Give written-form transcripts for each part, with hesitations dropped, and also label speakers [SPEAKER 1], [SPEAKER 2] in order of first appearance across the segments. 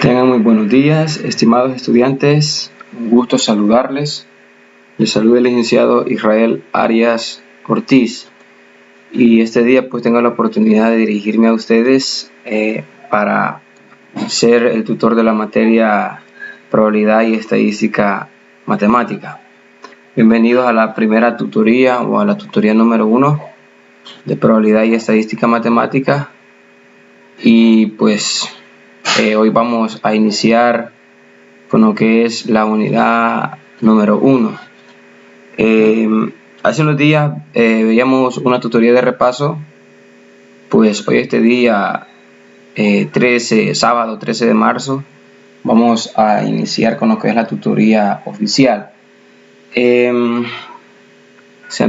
[SPEAKER 1] Tengan muy buenos días, estimados estudiantes, un gusto saludarles. Les saluda el licenciado Israel Arias Ortiz y este día pues tengo la oportunidad de dirigirme a ustedes para ser el tutor de la materia probabilidad y estadística matemática. Bienvenidos a la primera tutoría o a la tutoría número 1 de probabilidad y estadística matemática y pues hoy vamos a iniciar con lo que es la unidad número 1. Hace unos días veíamos una tutoría de repaso, pues hoy este día sábado 13 de marzo, vamos a iniciar con lo que es la tutoría oficial. Sean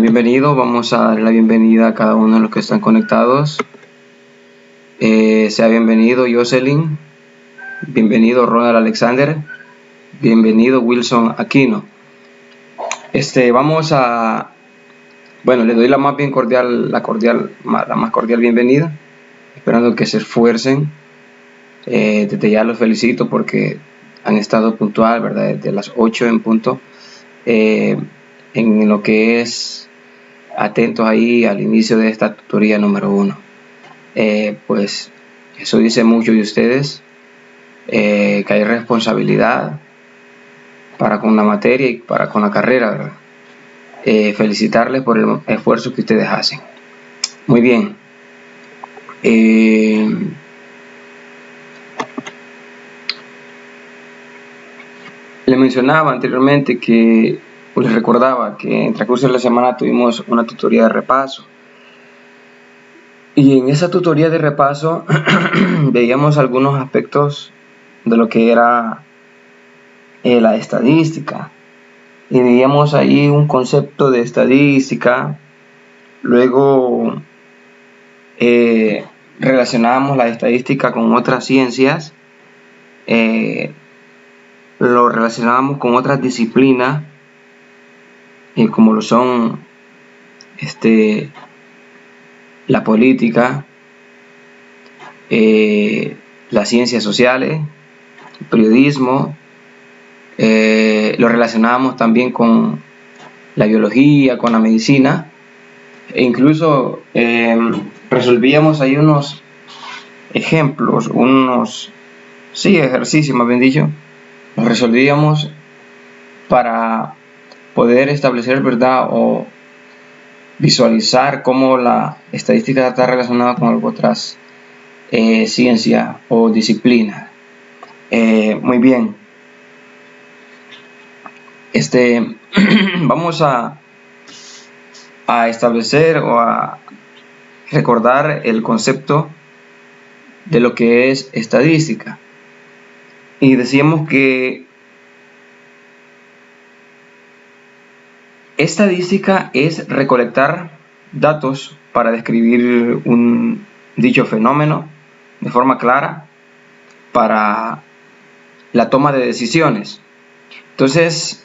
[SPEAKER 1] bienvenidos, vamos a dar la bienvenida a cada uno de los que están conectados. Sea bienvenido Jocelyn, bienvenido Ronald Alexander, bienvenido Wilson Aquino. Le doy la más cordial bienvenida, esperando que se esfuercen. Desde ya los felicito porque han estado puntual, ¿verdad? Desde las 8 en punto, en lo que es atentos ahí al inicio de esta tutoría número 1. Pues eso dice mucho de ustedes, que hay responsabilidad para con la materia y para con la carrera, ¿verdad? Felicitarles por el esfuerzo que ustedes hacen. Muy bien. Le mencionaba anteriormente que, les recordaba que en el transcurso de la semana tuvimos una tutoría de repaso. Y en esa tutoría de repaso veíamos algunos aspectos de lo que era la estadística. Y veíamos ahí un concepto de estadística. Luego relacionábamos la estadística con otras ciencias. Lo relacionábamos con otras disciplinas, como lo son la política, las ciencias sociales, el periodismo. Lo relacionábamos también con la biología, con la medicina, e incluso resolvíamos ahí unos ejemplos, ejercicios más bien dicho, los resolvíamos para poder establecer, ¿verdad?, o visualizar cómo la estadística está relacionada con otras ciencias o disciplinas. Muy bien. Vamos a establecer o a recordar el concepto de lo que es estadística. Y decíamos que estadística es recolectar datos para describir un dicho fenómeno de forma clara para la toma de decisiones. Entonces,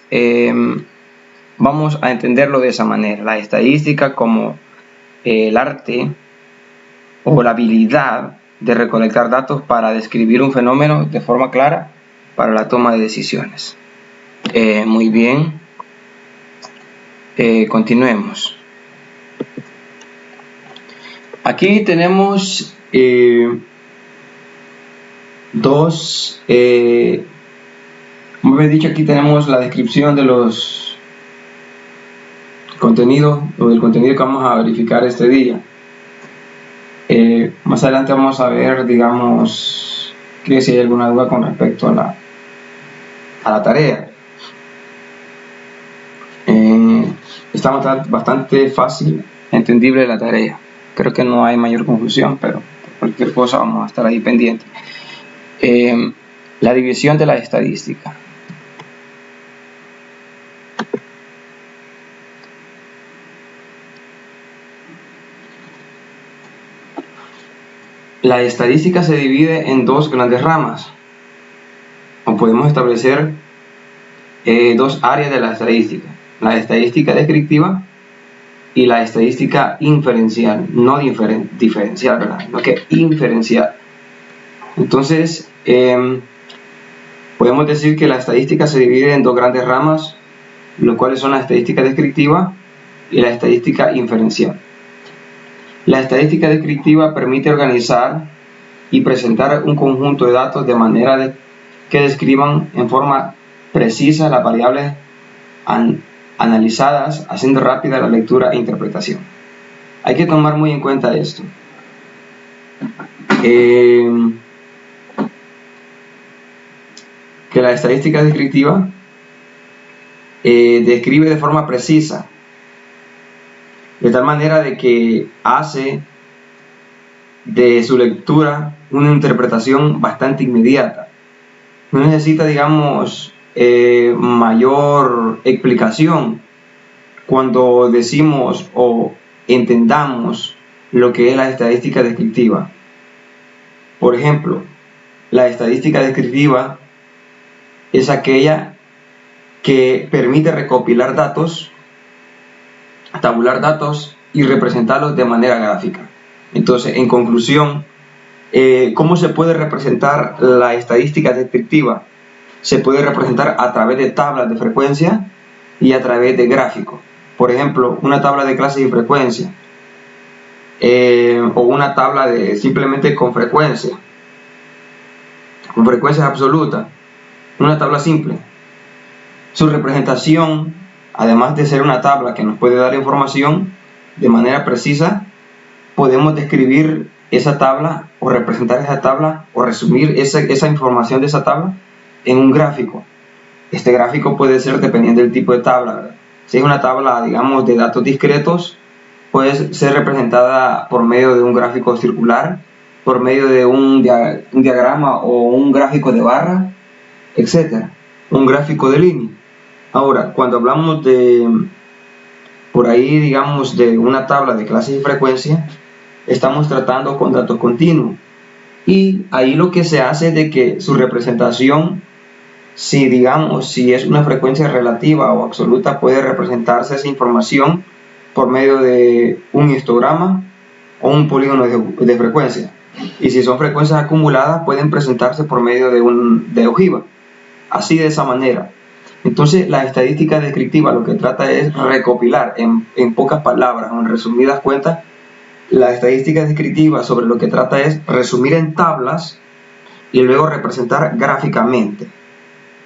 [SPEAKER 1] vamos a entenderlo de esa manera: la estadística como el arte o la habilidad de recolectar datos para describir un fenómeno de forma clara para la toma de decisiones. Muy bien. Continuemos. Aquí tenemos como he dicho, aquí tenemos la descripción de los contenidos o del contenido que vamos a verificar este día. Más adelante vamos a ver, digamos, que si hay alguna duda con respecto a la tarea. Está bastante fácil, entendible la tarea. Creo que no hay mayor confusión, pero por cualquier cosa vamos a estar ahí pendientes. La división de la estadística. La estadística se divide en dos grandes ramas, o podemos establecer dos áreas de la estadística: la estadística descriptiva y la estadística inferencial, no diferencial, ¿verdad?, no que inferencial. Entonces, podemos decir que la estadística se divide en dos grandes ramas, los cuales son la estadística descriptiva y la estadística inferencial. La estadística descriptiva permite organizar y presentar un conjunto de datos de manera que describan en forma precisa las variables analizadas, haciendo rápida la lectura e interpretación. Hay que tomar muy en cuenta esto. Que la estadística descriptiva describe de forma precisa, de tal manera de que hace de su lectura una interpretación bastante inmediata. No necesita, digamos, mayor explicación cuando decimos o entendamos lo que es la estadística descriptiva. Por ejemplo, la estadística descriptiva es aquella que permite recopilar datos, tabular datos y representarlos de manera gráfica. Entonces, en conclusión, ¿cómo se puede representar la estadística descriptiva? Se puede representar a través de tablas de frecuencia y a través de gráficos. Por ejemplo, una tabla de clases y frecuencia, o una tabla de simplemente con frecuencia absoluta, una tabla simple. Su representación, además de ser una tabla que nos puede dar información de manera precisa, podemos describir esa tabla o representar esa tabla o resumir esa información de esa tabla en un gráfico. Este gráfico puede ser dependiendo del tipo de tabla, ¿verdad? Si es una tabla, digamos, de datos discretos, puede ser representada por medio de un gráfico circular, por medio de un diagrama o un gráfico de barra, etc. Un gráfico de línea. Ahora, cuando hablamos por ahí, digamos, de una tabla de clases y frecuencia, estamos tratando con datos continuos. Y ahí lo que se hace es de que su representación, si es una frecuencia relativa o absoluta, puede representarse esa información por medio de un histograma o un polígono de frecuencia. Y si son frecuencias acumuladas, pueden presentarse por medio de ojiva. Así, de esa manera. Entonces, la estadística descriptiva lo que trata es recopilar en pocas palabras o en resumidas cuentas. La estadística descriptiva sobre lo que trata es resumir en tablas y luego representar gráficamente.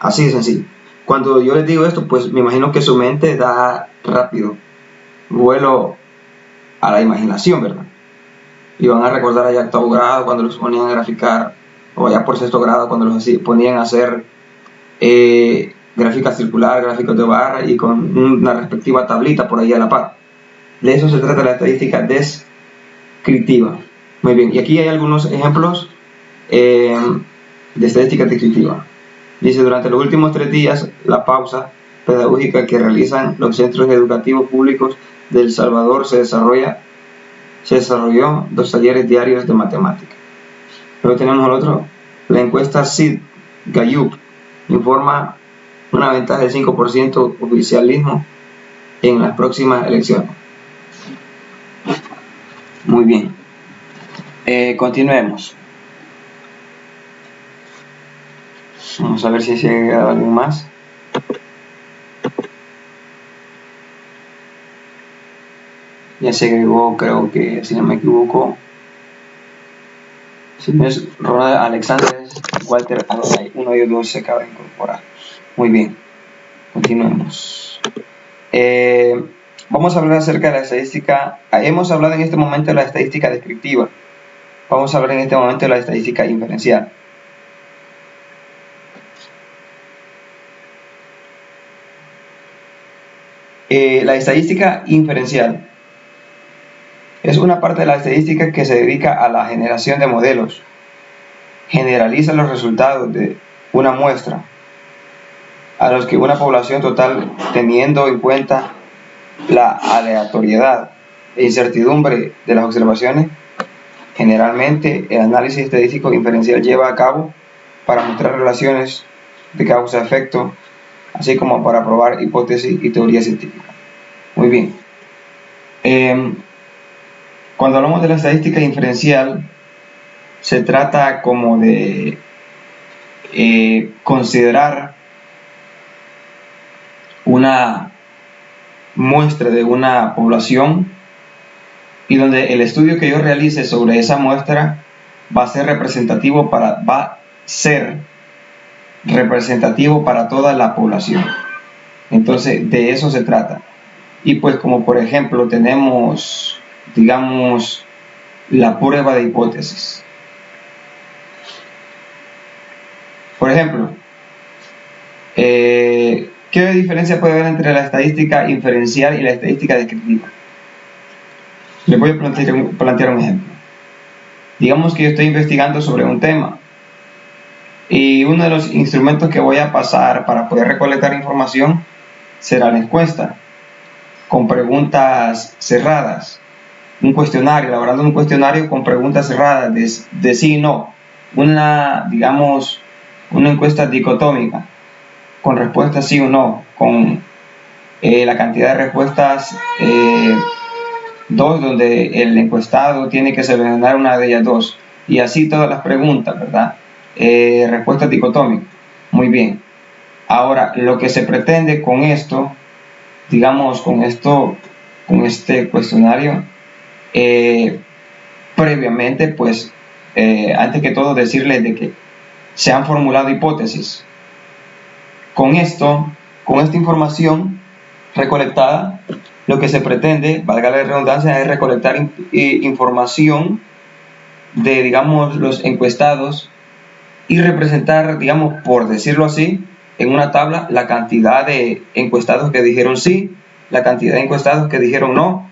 [SPEAKER 1] Así de sencillo. Cuando yo les digo esto, pues me imagino que su mente da rápido vuelo a la imaginación, ¿verdad? Y van a recordar allá octavo grado cuando los ponían a graficar, o allá por sexto grado cuando los ponían a hacer gráfica circular, gráficos de barra y con una respectiva tablita por ahí a la par. De eso se trata la estadística descriptiva. Muy bien, y aquí hay algunos ejemplos de estadística descriptiva. Dice: durante los últimos 3 días, la pausa pedagógica que realizan los centros educativos públicos de El Salvador se desarrolló 2 talleres diarios de matemática. Luego tenemos el otro, la encuesta Sid-Gallup informa una ventaja del 5% oficialismo en las próximas elecciones. Muy bien, continuemos. Vamos a ver si llega alguien más. Ya se agregó, creo que, si no me equivoco, si no es Ronald Alexander, Walter Adonai, uno de ellos 2 se acaba de incorporar. Muy bien, continuemos. Vamos a hablar acerca de la estadística. Hemos hablado en este momento de la estadística descriptiva. Vamos a hablar en este momento de la estadística inferencial. La estadística inferencial es una parte de la estadística que se dedica a la generación de modelos. Generaliza los resultados de una muestra a los que una población total, teniendo en cuenta la aleatoriedad e incertidumbre de las observaciones. Generalmente, el análisis estadístico inferencial lleva a cabo para mostrar relaciones de causa-efecto, así como para probar hipótesis y teorías científicas. Muy bien. Cuando hablamos de la estadística inferencial, se trata como de considerar una muestra de una población y donde el estudio que yo realice sobre esa muestra va a ser representativo para toda la población. Entonces, de eso se trata. Y pues, como por ejemplo tenemos, digamos, la prueba de hipótesis. Por ejemplo, ¿qué diferencia puede haber entre la estadística inferencial y la estadística descriptiva? Les voy a plantear un ejemplo. Digamos que yo estoy investigando sobre un tema y uno de los instrumentos que voy a pasar para poder recolectar información será la encuesta, con preguntas cerradas, elaborando un cuestionario con preguntas cerradas de sí y no, digamos, una encuesta dicotómica, con respuestas sí o no, con la cantidad de respuestas 2, donde el encuestado tiene que seleccionar una de ellas 2, y así todas las preguntas, ¿verdad? Respuestas dicotómicas. Muy bien. Ahora, lo que se pretende con esto, digamos, con este cuestionario, previamente, pues, antes que todo decirles de que se han formulado hipótesis. Con esta información recolectada, lo que se pretende, valga la redundancia, es recolectar información de, digamos, los encuestados y representar, digamos, por decirlo así, en una tabla la cantidad de encuestados que dijeron sí, la cantidad de encuestados que dijeron no,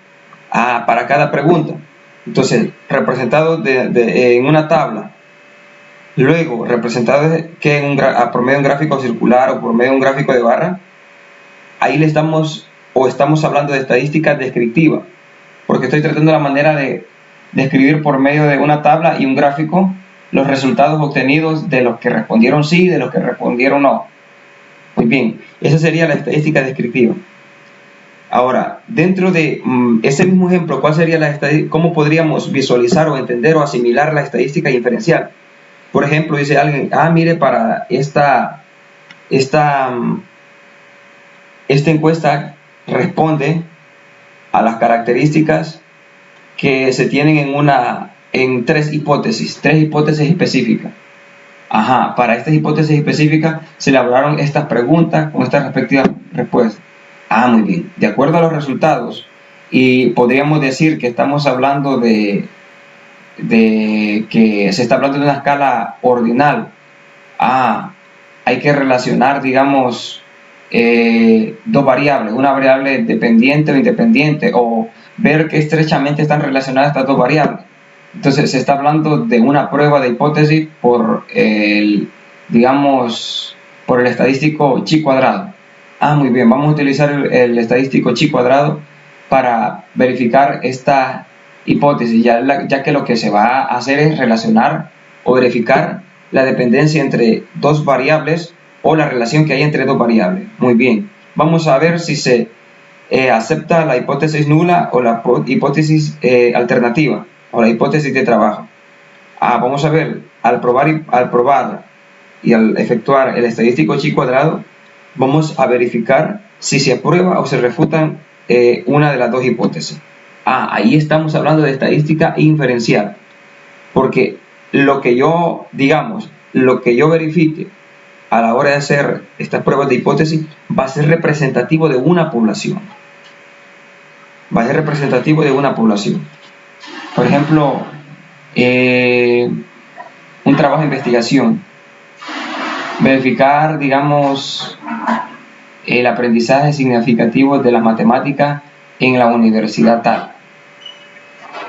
[SPEAKER 1] para cada pregunta. Entonces, representados en una tabla, luego representados por medio de un gráfico circular o por medio de un gráfico de barra, ahí estamos hablando de estadística descriptiva, porque estoy tratando la manera de describir por medio de una tabla y un gráfico los resultados obtenidos de los que respondieron sí y de los que respondieron no. Muy bien, esa sería la estadística descriptiva. Ahora, dentro de ese mismo ejemplo, ¿cómo podríamos visualizar o entender o asimilar la estadística inferencial? Por ejemplo, dice alguien, mire, para esta encuesta responde a las características que se tienen en tres hipótesis específicas. Para estas hipótesis específicas se elaboraron estas preguntas con estas respectivas respuestas. Muy bien. De acuerdo a los resultados, y podríamos decir que estamos hablando de que se está hablando de una escala ordinal. Hay que relacionar, digamos, dos variables, una variable dependiente o independiente, o ver que estrechamente están relacionadas estas dos variables. Entonces se está hablando de una prueba de hipótesis por el estadístico chi cuadrado. Muy bien, vamos a utilizar el estadístico chi cuadrado para verificar esta hipótesis, ya que lo que se va a hacer es relacionar o verificar la dependencia entre dos variables o la relación que hay entre dos variables. Muy bien, vamos a ver si se acepta la hipótesis nula o la hipótesis alternativa o la hipótesis de trabajo. Vamos a ver, al probar y al efectuar el estadístico chi cuadrado, vamos a verificar si se aprueba o se refutan una de las dos hipótesis. Ahí estamos hablando de estadística inferencial, porque lo que yo verifique a la hora de hacer estas pruebas de hipótesis va a ser representativo de una población. Por ejemplo, un trabajo de investigación, verificar, digamos, el aprendizaje significativo de las matemáticas en la universidad tal.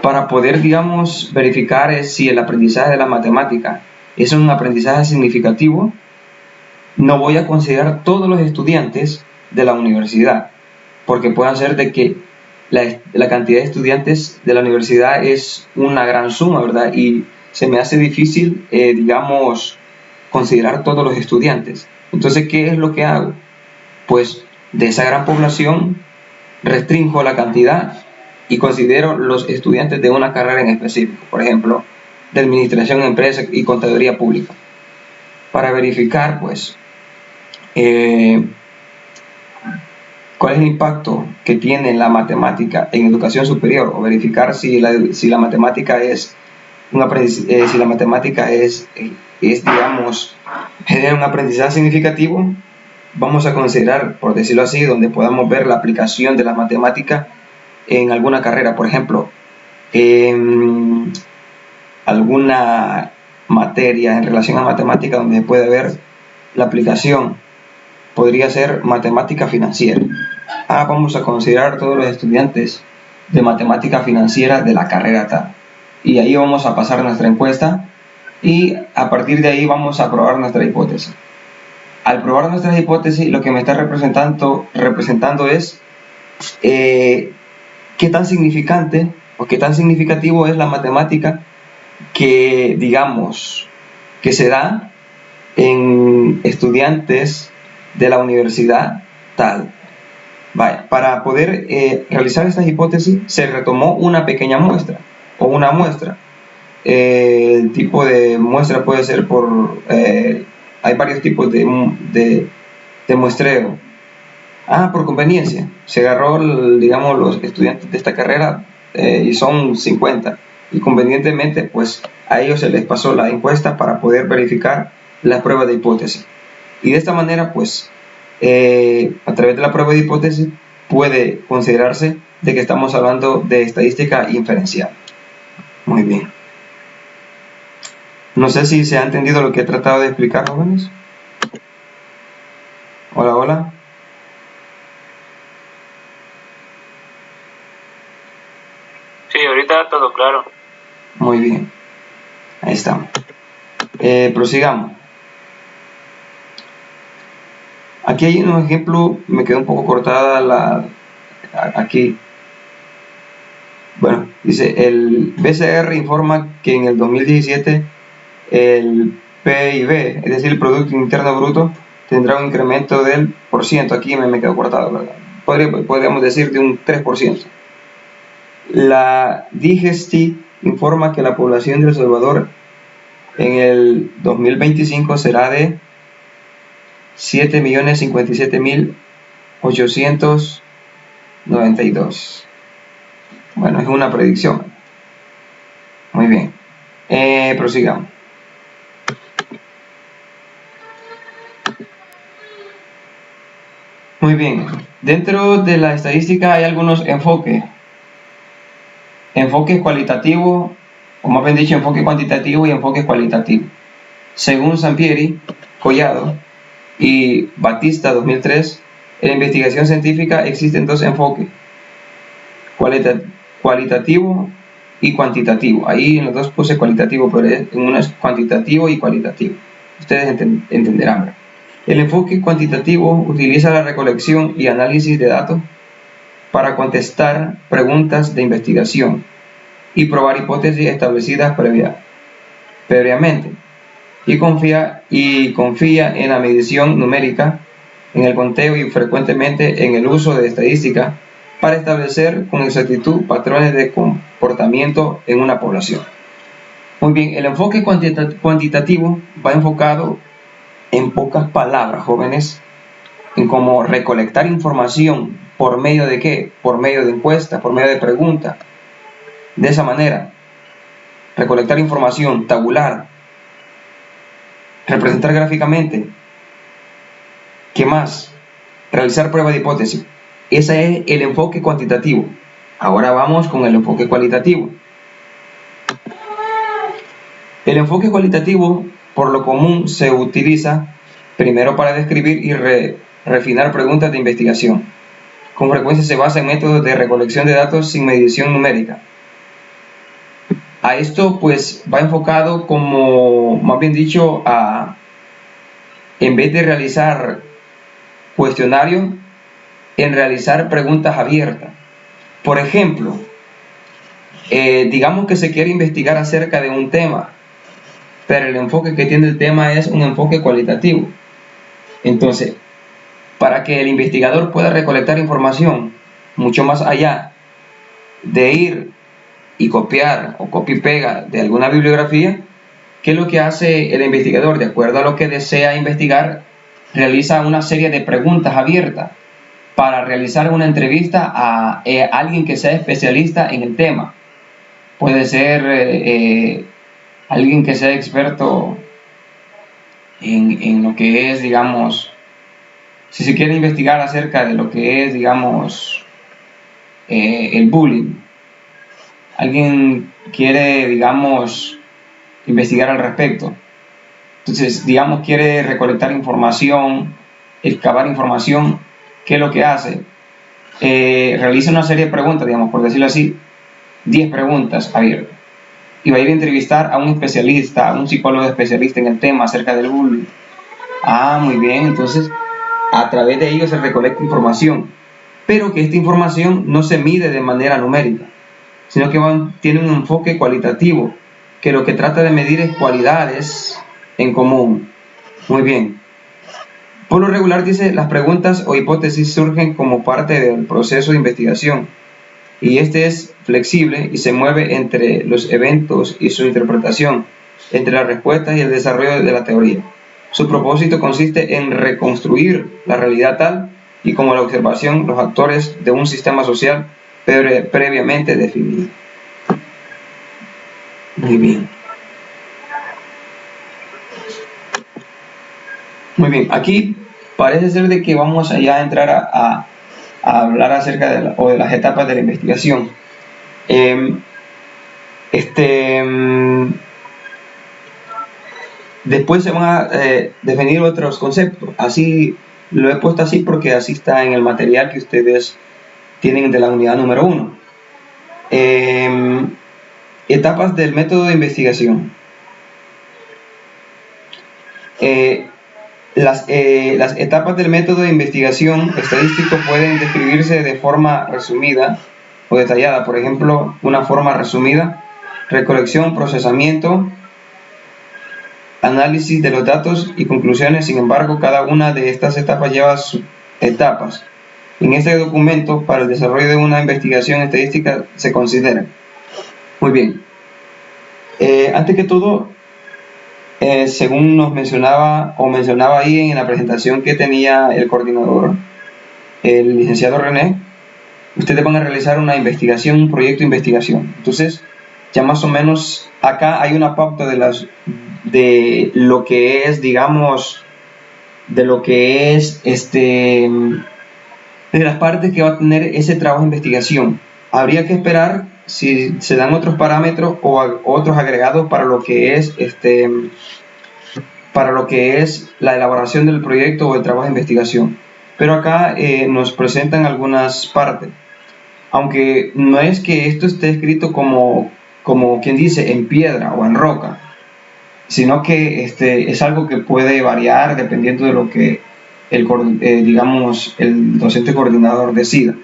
[SPEAKER 1] Para poder, digamos, verificar si el aprendizaje de la matemática es un aprendizaje significativo, no voy a considerar todos los estudiantes de la universidad, porque puede ser de que la cantidad de estudiantes de la universidad es una gran suma, ¿verdad? Y se me hace difícil, digamos, considerar todos los estudiantes. Entonces, ¿qué es lo que hago? Pues de esa gran población restringo la cantidad y considero los estudiantes de una carrera en específico, por ejemplo, de administración, empresa y contaduría pública. para verificar pues cuál es el impacto que tiene la matemática en educación superior, o verificar si la matemática es si la matemática digamos, genera un aprendizaje significativo. Vamos a considerar, por decirlo así, donde podamos ver la aplicación de la matemática en alguna carrera, por ejemplo, en alguna materia en relación a matemática donde se puede ver la aplicación. Podría ser matemática financiera. Vamos a considerar todos los estudiantes de matemática financiera de la carrera tal. Y ahí vamos a pasar nuestra encuesta y a partir de ahí vamos a probar nuestra hipótesis. Al probar nuestras hipótesis, lo que me está representando es qué tan significante o qué tan significativo es la matemática que, digamos, que se da en estudiantes de la universidad tal. Para poder realizar estas hipótesis se retomó una pequeña muestra o una muestra. El tipo de muestra puede ser hay varios tipos de muestreo. Por conveniencia se agarró, digamos, los estudiantes de esta carrera y son 50, y convenientemente pues a ellos se les pasó la encuesta para poder verificar las pruebas de hipótesis, y de esta manera pues a través de la prueba de hipótesis puede considerarse de que estamos hablando de estadística inferencial. Muy bien. No sé si se ha entendido lo que he tratado de explicar, jóvenes. Hola, hola.
[SPEAKER 2] Sí, ahorita todo claro.
[SPEAKER 1] Muy bien. Ahí estamos. Prosigamos. Aquí hay un ejemplo, me quedó un poco cortada aquí. Bueno, dice, el BCR informa que en el 2017 el PIB, es decir, el Producto Interno Bruto, tendrá un incremento del %. Aquí me quedó cortado, ¿verdad? Podríamos decir de un 3%. La DGESTI informa que la población de El Salvador en el 2025 será de 7.057.892. Bueno, es una predicción. Muy bien. Prosigamos. Muy bien. Dentro de la estadística hay algunos enfoques. Enfoque cualitativo, o más bien dicho, enfoque cuantitativo y enfoque cualitativo. Según Sampieri, Collado y Batista 2003, en la investigación científica existen dos enfoques, cualitativo y cuantitativo. Ahí en los dos puse cualitativo, pero en uno es cuantitativo y cualitativo. Ustedes entenderán, ¿verdad? El enfoque cuantitativo utiliza la recolección y análisis de datos para contestar preguntas de investigación y probar hipótesis establecidas previamente, y confía en la medición numérica, en el conteo y frecuentemente en el uso de estadística para establecer con exactitud patrones de comportamiento en una población. Muy bien, el enfoque cuantitativo va enfocado, en pocas palabras, jóvenes, en cómo recolectar información. ¿Por medio de qué? Por medio de encuestas, por medio de preguntas. De esa manera, recolectar información, tabular, representar gráficamente. ¿Qué más? Realizar pruebas de hipótesis. Ese es el enfoque cuantitativo. Ahora vamos con el enfoque cualitativo. El enfoque cualitativo, por lo común, se utiliza primero para describir y refinar preguntas de investigación. Con frecuencia se basa en métodos de recolección de datos sin medición numérica. A esto pues va enfocado, como más bien dicho, en vez de realizar cuestionarios, en realizar preguntas abiertas. Por ejemplo, digamos que se quiere investigar acerca de un tema, pero el enfoque que tiene el tema es un enfoque cualitativo. Entonces, para que el investigador pueda recolectar información mucho más allá de ir y copiar o copia y pega de alguna bibliografía, ¿qué es lo que hace el investigador? De acuerdo a lo que desea investigar, realiza una serie de preguntas abiertas para realizar una entrevista a alguien que sea especialista en el tema. Puede ser alguien que sea experto en lo que es, digamos, si se quiere investigar acerca de lo que es, digamos, el bullying. Alguien quiere, digamos, investigar al respecto. Entonces, digamos, quiere recolectar información, excavar información. ¿Qué es lo que hace? Realiza una serie de preguntas, digamos, por decirlo así, 10 preguntas abiertas. Y va a ir a entrevistar a un especialista, a un psicólogo especialista en el tema acerca del bullying. Muy bien, entonces a través de ello se recolecta información, pero que esta información no se mide de manera numérica, sino que tiene un enfoque cualitativo, que lo que trata de medir es cualidades en común. Muy bien. Por lo regular, dice, las preguntas o hipótesis surgen como parte del proceso de investigación, y este es flexible y se mueve entre los eventos y su interpretación, entre las respuestas y el desarrollo de la teoría. Su propósito consiste en reconstruir la realidad tal y como la observación los actores de un sistema social previamente definido. Muy bien. Muy bien, aquí parece ser de que vamos allá a entrar a hablar acerca de las etapas de la investigación. Después se van a definir otros conceptos. Así lo he puesto así porque así está en el material que ustedes tienen de la unidad número 1. Etapas del método de investigación. Las etapas del método de investigación estadístico pueden describirse de forma resumida o detallada. Por ejemplo, una forma resumida: recolección, procesamiento, análisis de los datos y conclusiones. Sin embargo, cada una de estas etapas lleva sus etapas. En este documento, para el desarrollo de una investigación estadística, se considera. Muy bien. Antes que todo, según nos mencionaba ahí en la presentación que tenía el coordinador, el licenciado René, ustedes van a realizar una investigación, un proyecto de investigación. Entonces, ya más o menos acá hay una pauta de lo que es, digamos, de lo que es de las partes que va a tener ese trabajo de investigación. Habría que esperar si se dan otros parámetros o otros agregados para lo que es la elaboración del proyecto o el trabajo de investigación. Pero acá nos presentan algunas partes. Aunque no es que esto esté escrito como quien dice en piedra o en roca, sino que es algo que puede variar dependiendo de lo que digamos, el docente coordinador decida.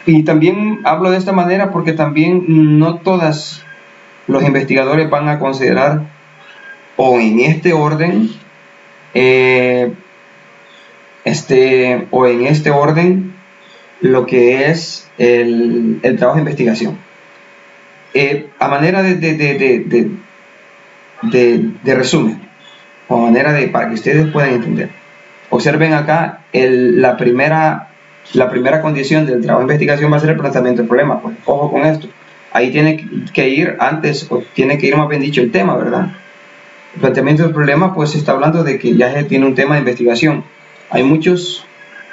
[SPEAKER 1] Y también hablo de esta manera porque también no todos los investigadores van a considerar o en este orden lo que es el trabajo de investigación. A manera de resumen, o a manera para que ustedes puedan entender, observen acá la primera condición del trabajo de investigación va a ser el planteamiento del problema. Pues ojo con esto, ahí tiene que ir antes, o tiene que ir más bien dicho el tema, ¿verdad? El planteamiento del problema, pues se está hablando de que ya se tiene un tema de investigación. Hay muchos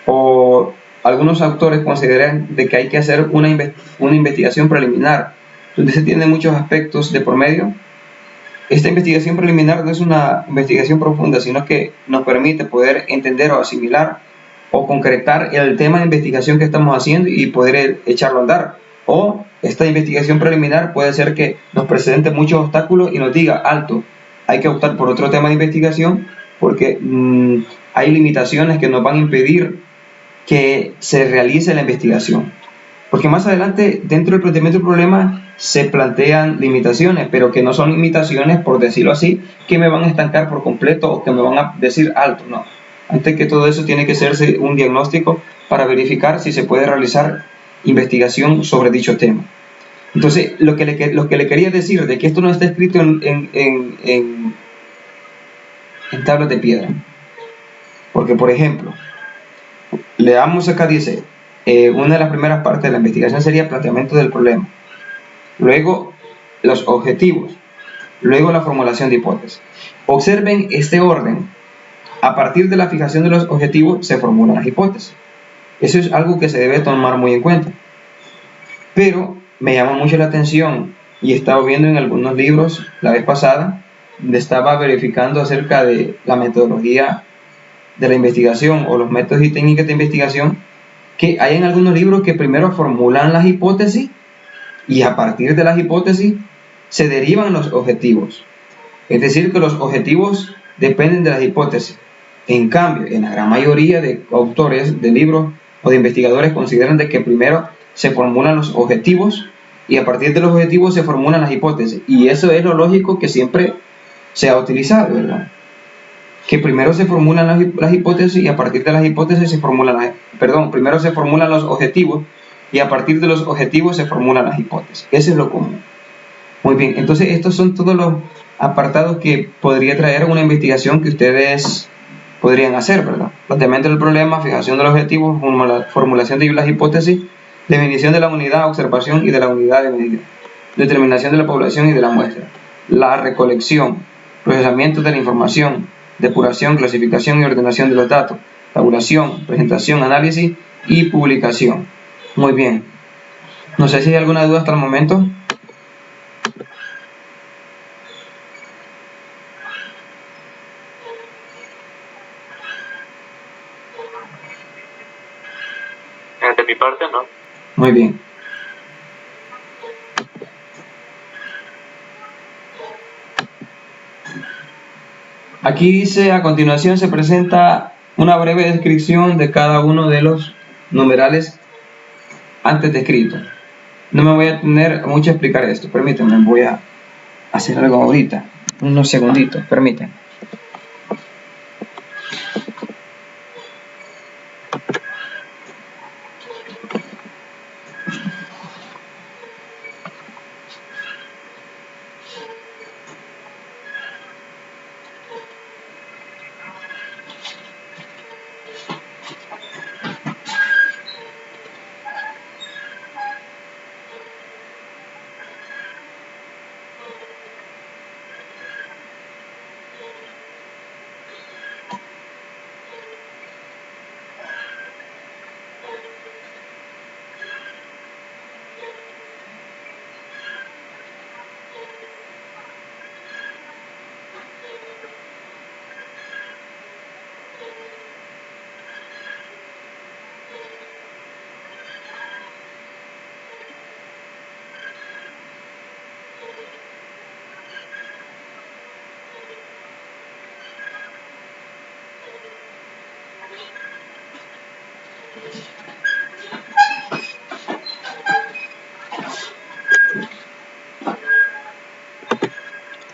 [SPEAKER 1] o algunos autores consideran de que hay que hacer una investigación preliminar, donde se tienen muchos aspectos de por medio. Esta investigación preliminar no es una investigación profunda, sino que nos permite poder entender o asimilar o concretar el tema de investigación que estamos haciendo y poder echarlo a andar. O esta investigación preliminar puede ser que nos presente muchos obstáculos y nos diga, alto, hay que optar por otro tema de investigación porque hay limitaciones que nos van a impedir que se realice la investigación. Porque más adelante, dentro del planteamiento del problema, se plantean limitaciones, pero que no son limitaciones, por decirlo así, que me van a estancar por completo o que me van a decir alto, no. Antes que todo eso tiene que hacerse un diagnóstico para verificar si se puede realizar investigación sobre dicho tema. Entonces, lo que le quería decir de que esto no está escrito en tablas de piedra. Porque, por ejemplo, leamos acá, dice, una de las primeras partes de la investigación sería el planteamiento del problema. Luego, los objetivos. Luego, la formulación de hipótesis. Observen este orden. A partir de la fijación de los objetivos, se formulan las hipótesis. Eso es algo que se debe tomar muy en cuenta. Pero me llama mucho la atención y he estado viendo en algunos libros la vez pasada, donde estaba verificando acerca de la metodología de la investigación o los métodos y técnicas de investigación, que hay en algunos libros que primero formulan las hipótesis y a partir de las hipótesis se derivan los objetivos. Es decir, que los objetivos dependen de las hipótesis. En cambio, en la gran mayoría de autores de libros o de investigadores consideran de que primero se formulan los objetivos y a partir de los objetivos se formulan las hipótesis. Y eso es lo lógico que siempre se ha utilizado, ¿verdad? Que primero se formulan las hipótesis y a partir de las hipótesis se formulan primero se formulan los objetivos y a partir de los objetivos se formulan las hipótesis. Eso es lo común. Muy bien, entonces estos son todos los apartados que podría traer una investigación que ustedes podrían hacer, ¿verdad? Planteamiento del problema, fijación de los objetivos, formulación de las hipótesis, definición de la unidad, observación y de la unidad de medida, determinación de la población y de la muestra, la recolección, procesamiento de la información, depuración, clasificación y ordenación de los datos, tabulación, presentación, análisis y publicación. Muy bien. No sé si hay alguna duda hasta el momento.
[SPEAKER 2] De mi parte, no.
[SPEAKER 1] Muy bien. Aquí dice, a continuación se presenta una breve descripción de cada uno de los numerales antes descritos. No me voy a tener mucho a explicar esto, permítanme, voy a hacer algo ahorita, unos segunditos, permítanme.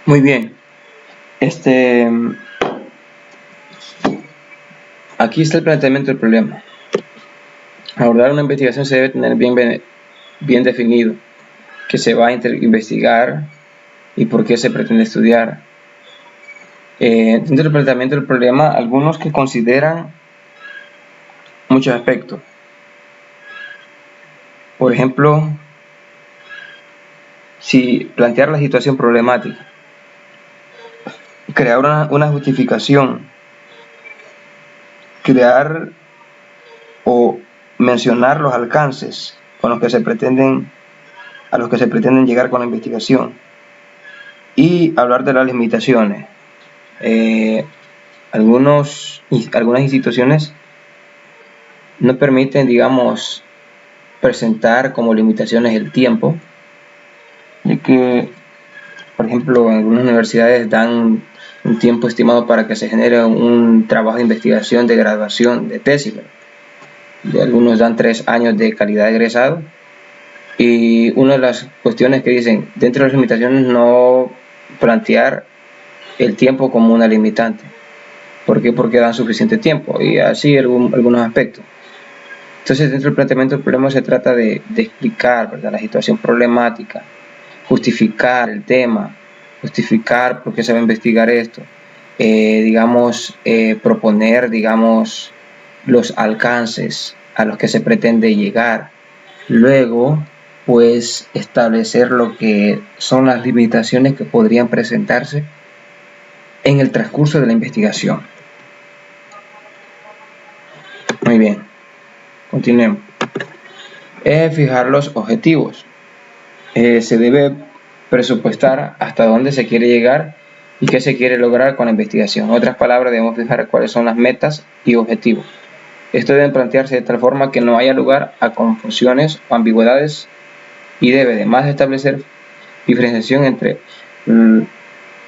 [SPEAKER 1] Muy bien. Aquí está el planteamiento del problema. Abordar una investigación se debe tener bien definido qué se va a investigar y por qué se pretende estudiar. Dentro del planteamiento del problema, algunos que consideran muchos aspectos. Por ejemplo, si plantear la situación problemática, crear una justificación, crear o mencionar los alcances a los que se pretenden llegar con la investigación y hablar de las limitaciones. Algunas instituciones no permiten, digamos, presentar como limitaciones el tiempo, ya que, por ejemplo, en algunas universidades dan un tiempo estimado para que se genere un trabajo de investigación de graduación de tesis, de algunos dan 3 años de calidad de egresado, y una de las cuestiones que dicen dentro de las limitaciones no plantear el tiempo como una limitante. ¿Por qué? Porque dan suficiente tiempo y así algunos aspectos. Entonces, dentro del planteamiento del problema se trata de explicar, ¿verdad?, la situación problemática, justificar el tema, justificar por qué se va a investigar esto, proponer, los alcances a los que se pretende llegar. Luego, pues, establecer lo que son las limitaciones que podrían presentarse en el transcurso de la investigación. Muy bien, continuemos. Fijar los objetivos. Se debe presupuestar hasta dónde se quiere llegar y qué se quiere lograr con la investigación. En otras palabras, debemos fijar cuáles son las metas y objetivos. Esto debe plantearse de tal forma que no haya lugar a confusiones o ambigüedades y debe además establecer diferenciación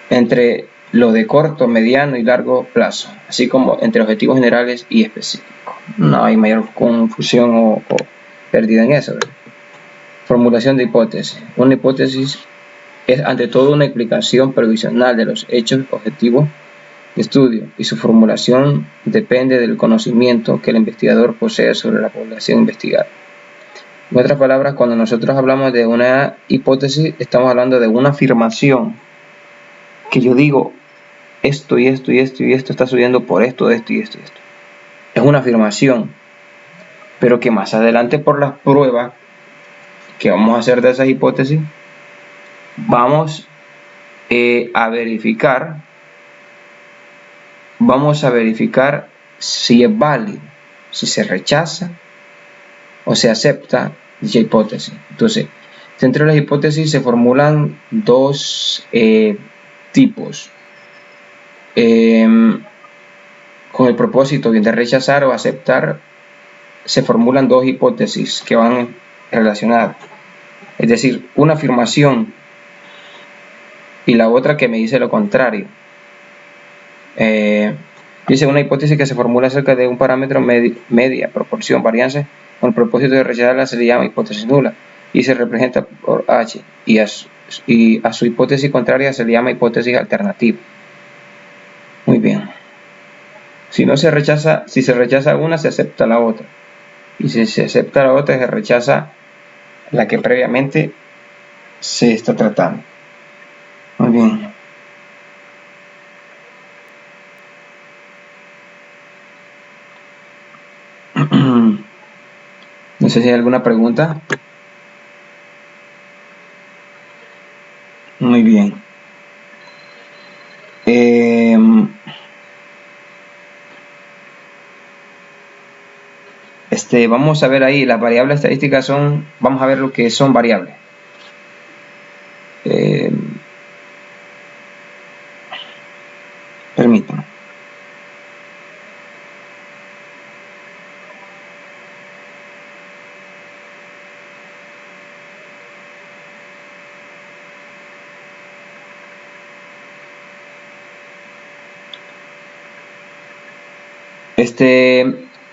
[SPEAKER 1] entre lo de corto, mediano y largo plazo, así como entre objetivos generales y específicos. No hay mayor confusión o pérdida en eso, ¿verdad? Formulación de hipótesis. Una hipótesis es ante todo una explicación provisional de los hechos objetivos de estudio y su formulación depende del conocimiento que el investigador posee sobre la población investigada. En otras palabras, cuando nosotros hablamos de una hipótesis, estamos hablando de una afirmación que yo digo esto y esto y esto y esto está sucediendo por esto, esto y esto y esto. Es una afirmación, pero que más adelante por las pruebas que vamos a hacer de esas hipótesis, vamos a verificar si es válido, si se rechaza o se acepta dicha hipótesis. Entonces, dentro de las hipótesis se formulan dos tipos. Con el propósito de rechazar o aceptar, se formulan dos hipótesis que van relacionadas. Es decir, una afirmación y la otra que me dice lo contrario. Dice una hipótesis que se formula acerca de un parámetro media, proporción, varianza, con el propósito de rechazarla se le llama hipótesis nula y se representa por H, y a su hipótesis contraria se le llama hipótesis alternativa. Muy bien. Si se rechaza una, se acepta la otra, y si se acepta la otra, se rechaza la que previamente se está tratando. Muy bien. No sé si hay alguna pregunta. Muy bien. Vamos a ver ahí las variables estadísticas vamos a ver lo que son variables. Permítanme.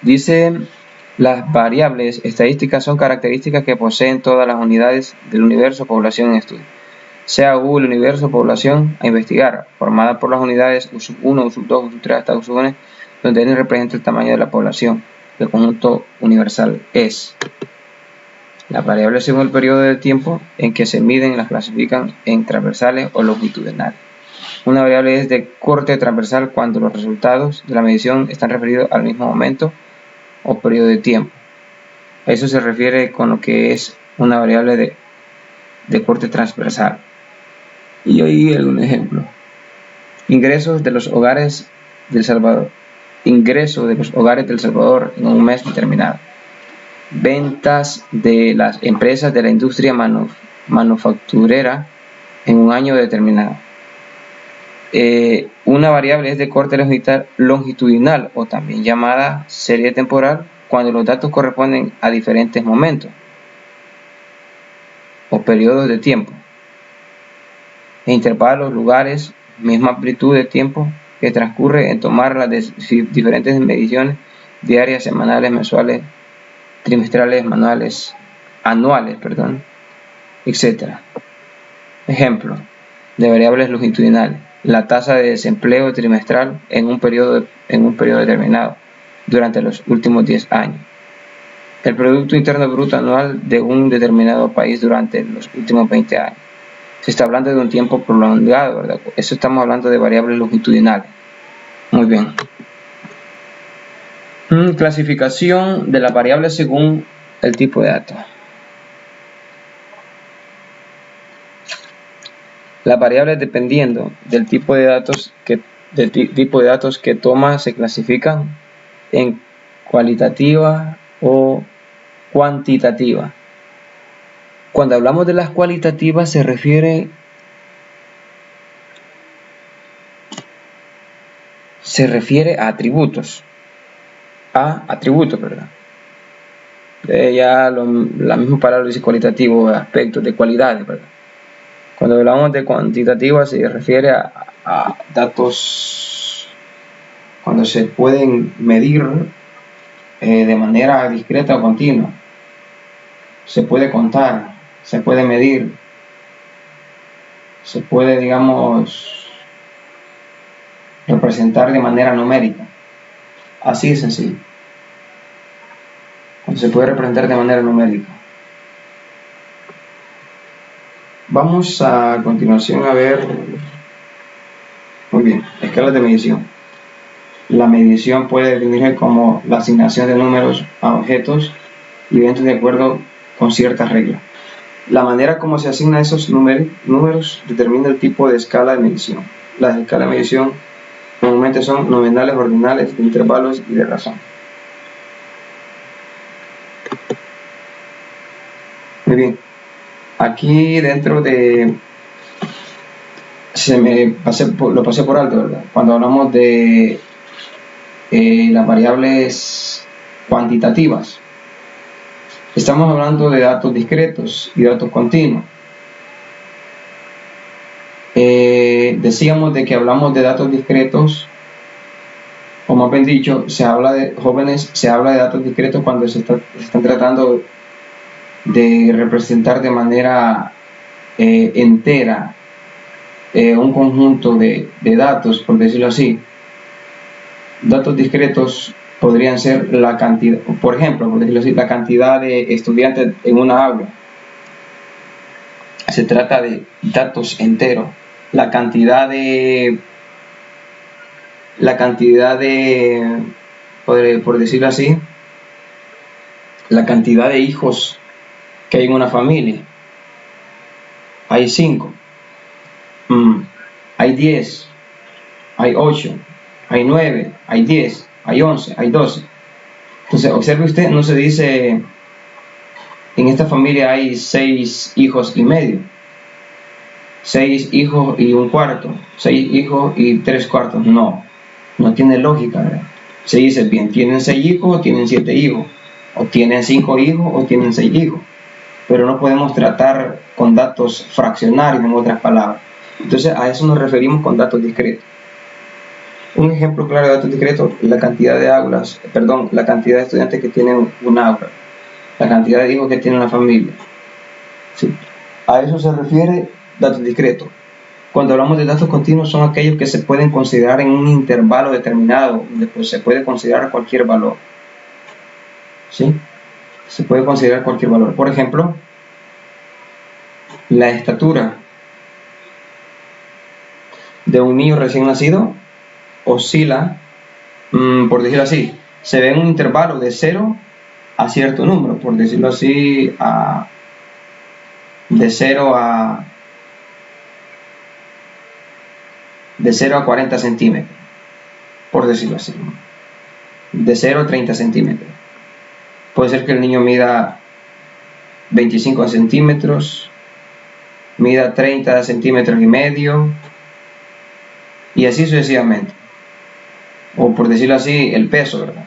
[SPEAKER 1] Dice, las variables estadísticas son características que poseen todas las unidades del universo población en estudio, sea U el universo población a investigar, formada por las unidades U1, U2, U3 hasta U1, donde N representa el tamaño de la población. El conjunto universal es. Las variables según el periodo de tiempo en que se miden las clasifican en transversales o longitudinales. Una variable es de corte transversal cuando los resultados de la medición están referidos al mismo momento o periodo de tiempo. A eso se refiere con lo que es una variable de corte transversal. Y ahí algún ejemplo. Ingresos de los hogares del Salvador. Ingreso de los hogares del Salvador en un mes determinado. Ventas de las empresas de la industria manufacturera en un año determinado. Una variable es de corte longitudinal o también llamada serie temporal cuando los datos corresponden a diferentes momentos o periodos de tiempo e intervalos, lugares, misma amplitud de tiempo que transcurre en tomar las diferentes mediciones diarias, semanales, mensuales, trimestrales, anuales, etc. Ejemplo de variables longitudinales: la tasa de desempleo trimestral en un periodo determinado durante los últimos 10 años. el Producto Interno Bruto anual de un determinado país durante los últimos 20 años. Se está hablando de un tiempo prolongado, ¿verdad? Eso estamos hablando de variables longitudinales. Muy bien. Clasificación de las variables según el tipo de datos. Las variables, dependiendo del tipo de datos que toma, se clasifican en cualitativa o cuantitativa. Cuando hablamos de las cualitativas se refiere a atributos. ¿Verdad? Ya la misma palabra dice cualitativo, aspectos de cualidades, ¿verdad? Cuando hablamos de cuantitativa se refiere a datos cuando se pueden medir de manera discreta o continua. Se puede contar, se puede medir, se puede, digamos, representar de manera numérica. Así de sencillo. Se puede representar de manera numérica. Vamos a continuación a ver, muy bien, escalas de medición. La medición puede definirse como la asignación de números a objetos y eventos de acuerdo con ciertas reglas. La manera como se asignan esos números determina el tipo de escala de medición. Las escalas de medición normalmente son nominales, ordinales, de intervalos y de razón. Muy bien. Aquí dentro de... lo pasé por alto, ¿verdad? Cuando hablamos de las variables cuantitativas, estamos hablando de datos discretos y datos continuos. Decíamos de que hablamos de datos discretos, o más bien dicho, se habla de datos discretos cuando se están tratando de representar de manera entera un conjunto de datos, por decirlo así. Datos discretos podrían ser la cantidad, por ejemplo, por decirlo así, la cantidad de estudiantes en una aula. Se trata de datos enteros. La cantidad de por decirlo así, la cantidad de hijos que hay en una familia. Hay 5, hay 10, hay 8, hay 9, hay 10, hay 11, hay 12. Entonces, observe usted, no se dice en esta familia hay 6 hijos y medio, 6 hijos y un cuarto, 6 hijos y 3 cuartos. No tiene lógica, ¿verdad? Se dice bien, tienen 6 hijos o tienen 7 hijos, o tienen 5 hijos o tienen 6 hijos, pero no podemos tratar con datos fraccionarios, en otras palabras. Entonces a eso nos referimos con datos discretos. Un ejemplo claro de datos discretos es la cantidad la cantidad de estudiantes que tienen un aula, la cantidad de hijos que tiene una familia. ¿Sí? A eso se refiere datos discretos. Cuando hablamos de datos continuos son aquellos que se pueden considerar en un intervalo determinado, donde pues, se puede considerar cualquier valor. ¿Sí? Se puede considerar cualquier valor. Por ejemplo, la estatura de un niño recién nacido oscila, por decirlo así, se ve en un intervalo de 0 a cierto número, por decirlo así, de 0 a 40 centímetros, por decirlo así, de 0 a 30 centímetros. Puede ser que el niño mida 25 centímetros, mida 30 centímetros y medio, y así sucesivamente. O por decirlo así, el peso, ¿verdad?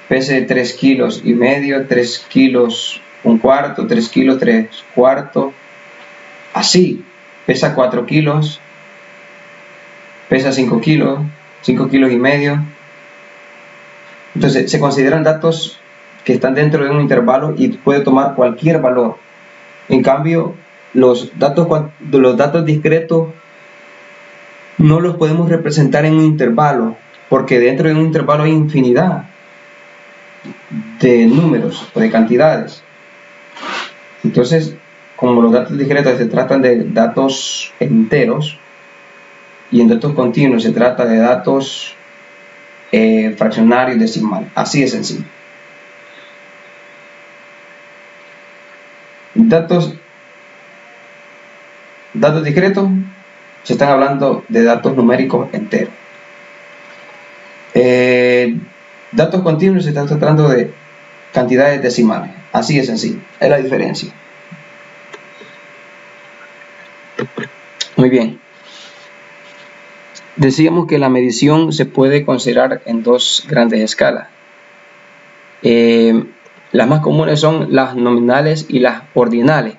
[SPEAKER 1] Pese 3 kilos y medio, 3 kilos un cuarto, 3 kilos 3 cuartos, así. Pesa 4 kilos, pesa 5 kilos, 5 kilos y medio. Entonces se consideran datos que están dentro de un intervalo y puede tomar cualquier valor. En cambio, los datos discretos no los podemos representar en un intervalo, porque dentro de un intervalo hay infinidad de números o de cantidades. Entonces, como los datos discretos se tratan de datos enteros y en datos continuos se trata de datos fraccionarios decimales. Así de sencillo. Datos discretos, se están hablando de datos numéricos enteros. Datos continuos se están tratando de cantidades decimales. Así de sencillo, es la diferencia. Muy bien. Decíamos que la medición se puede considerar en dos grandes escalas. Las más comunes son las nominales y las ordinales.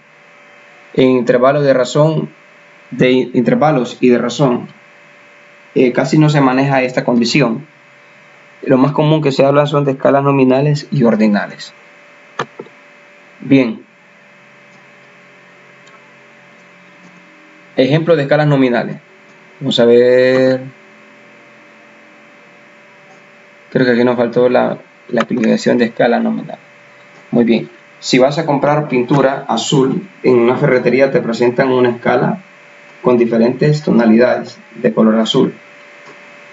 [SPEAKER 1] En intervalos y de razón, casi no se maneja esta condición. Lo más común que se habla son de escalas nominales y ordinales. Bien. Ejemplos de escalas nominales. Vamos a ver. Creo que aquí nos faltó la explicación de escala nominal. Muy bien. Si vas a comprar pintura azul en una ferretería, te presentan una escala con diferentes tonalidades de color azul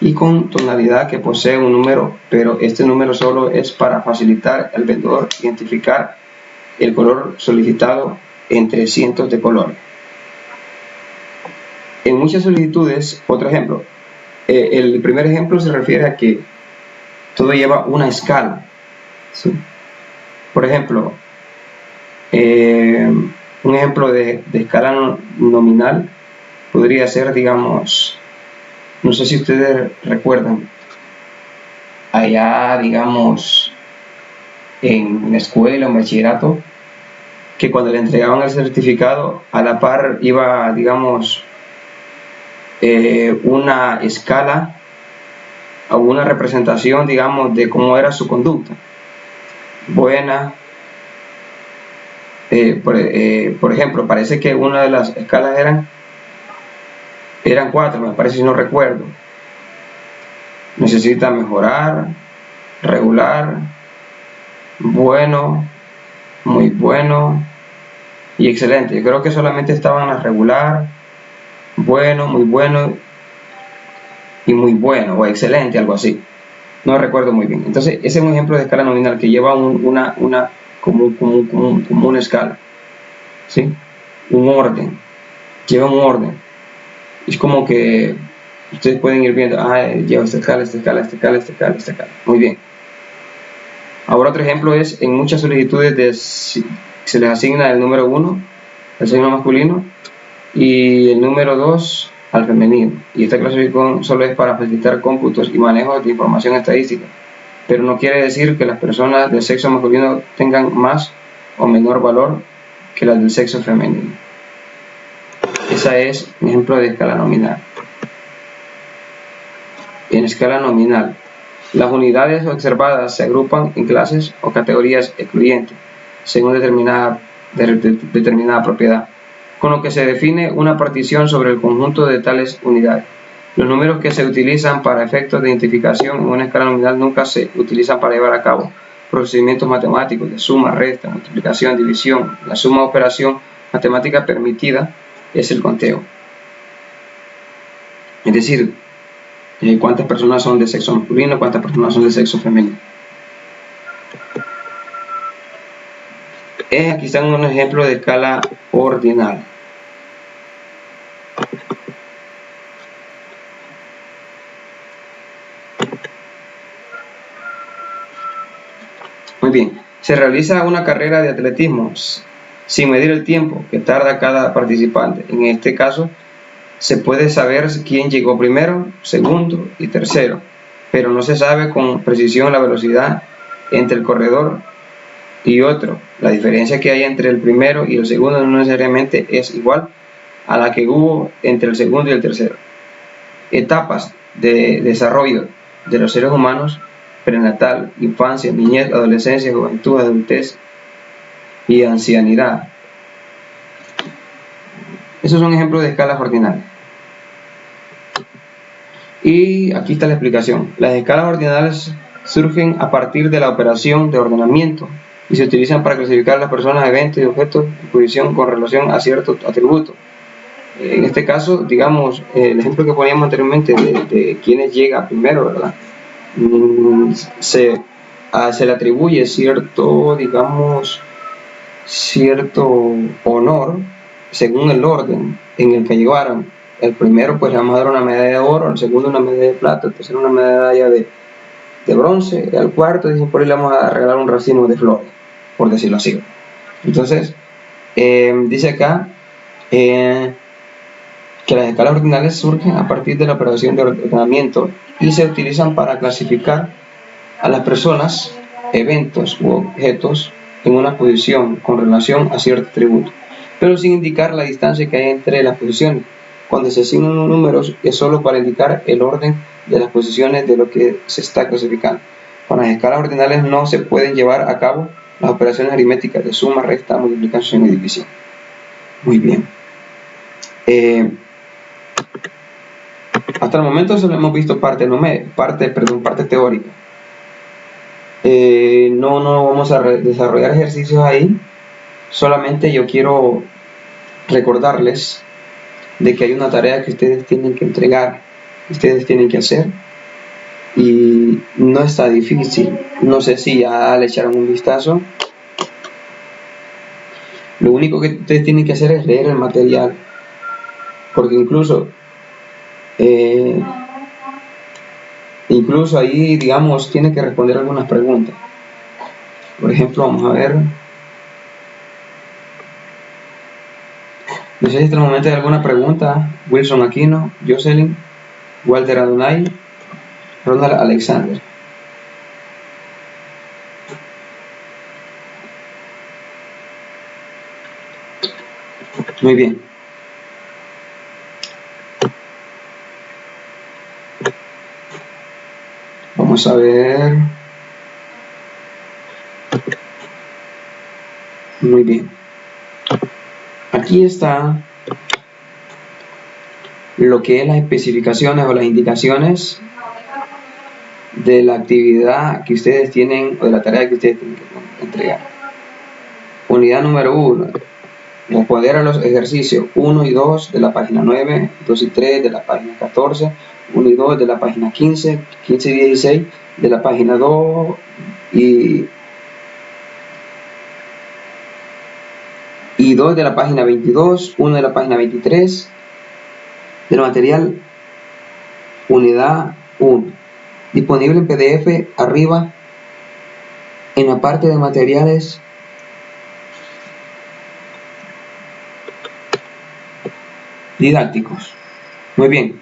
[SPEAKER 1] y con tonalidad que posee un número, pero este número solo es para facilitar al vendedor identificar el color solicitado entre cientos de colores. En muchas solicitudes, otro ejemplo, el primer ejemplo se refiere a que todo lleva una escala, ¿sí? Por ejemplo, un ejemplo de escala nominal podría ser, digamos, no sé si ustedes recuerdan, allá, digamos, en la escuela o en bachillerato, que cuando le entregaban el certificado, a la par iba, digamos, una escala o una representación, digamos, de cómo era su conducta. Buena. Por ejemplo, parece que una de las escalas eran 4, me parece, si no recuerdo. Necesita mejorar, regular, bueno, muy bueno y excelente. Yo creo que solamente estaban las regular, bueno, muy bueno y muy bueno, o excelente, algo así. No recuerdo muy bien. Entonces, ese es un ejemplo de escala nominal que lleva como una escala, ¿sí? Un orden, lleva un orden. Es como que ustedes pueden ir viendo, lleva esta escala, esta escala, esta escala, esta escala, esta escala. Muy bien. Ahora otro ejemplo es en muchas solicitudes se les asigna el número 1 al signo masculino y el número 2 al femenino, y esta clasificación solo es para facilitar cómputos y manejo de información estadística, pero no quiere decir que las personas del sexo masculino tengan más o menor valor que las del sexo femenino. Esa es un ejemplo de escala nominal. En escala nominal, las unidades observadas se agrupan en clases o categorías excluyentes según determinada propiedad, con lo que se define una partición sobre el conjunto de tales unidades. Los números que se utilizan para efectos de identificación en una escala nominal nunca se utilizan para llevar a cabo procedimientos matemáticos de suma, resta, multiplicación, división. La suma operación matemática permitida es el conteo. Es decir, cuántas personas son de sexo masculino, cuántas personas son de sexo femenino. Aquí están un ejemplo de escala ordinal. Muy bien, se realiza una carrera de atletismo sin medir el tiempo que tarda cada participante. En este caso, se puede saber quién llegó primero, segundo y tercero, pero no se sabe con precisión la velocidad entre el corredor y otro. La diferencia que hay entre el primero y el segundo no necesariamente es igual a la que hubo entre el segundo y el tercero. Etapas de desarrollo de los seres humanos: prenatal, infancia, niñez, adolescencia, juventud, adultez y ancianidad. Esos son ejemplos de escalas ordinales. Y aquí está la explicación. Las escalas ordinales surgen a partir de la operación de ordenamiento y se utilizan para clasificar a las personas, eventos y objetos en posición con relación a ciertos atributos. En este caso, digamos, el ejemplo que poníamos anteriormente de quienes llega primero, ¿verdad? Se le atribuye cierto, digamos, cierto honor según el orden en el que llegaron. El primero pues le vamos a dar una medalla de oro, el segundo una medalla de plata, el tercero una medalla de bronce, y al cuarto dicen por ahí le vamos a regalar un racimo de flores, por decirlo así. Entonces dice acá que las escalas ordinales surgen a partir de la operación de ordenamiento y se utilizan para clasificar a las personas, eventos u objetos en una posición con relación a cierto atributo, pero sin indicar la distancia que hay entre las posiciones. Cuando se asignan números es solo para indicar el orden de las posiciones de lo que se está clasificando. Con las escalas ordinales no se pueden llevar a cabo las operaciones aritméticas de suma, resta, multiplicación y división. Muy bien. Hasta el momento solo hemos visto parte teórica. No vamos a desarrollar ejercicios ahí. Solamente yo quiero recordarles de que hay una tarea que ustedes tienen que entregar, ustedes tienen que hacer, y no está difícil. No sé si ya le echaron un vistazo. Lo único que ustedes tienen que hacer es leer el material, porque incluso ahí, digamos, tiene que responder algunas preguntas. Por ejemplo, vamos a ver. No sé si hasta el momento hay alguna pregunta. Wilson Aquino, Jocelyn, Walter Adonai, Ronald Alexander. Muy bien. Vamos a ver. Muy bien. Aquí está lo que es las especificaciones o las indicaciones de la actividad que ustedes tienen o de la tarea que ustedes tienen que entregar. Unidad número 1. Responder a los ejercicios 1 y 2 de la página 9, 2 y 3 de la página 14, 1 y 2 de la página 15, 15 y 16 de la página 2 y 2 de la página 22, 1 de la página 23 del material unidad 1, disponible en PDF arriba en la parte de materiales didácticos. Muy bien,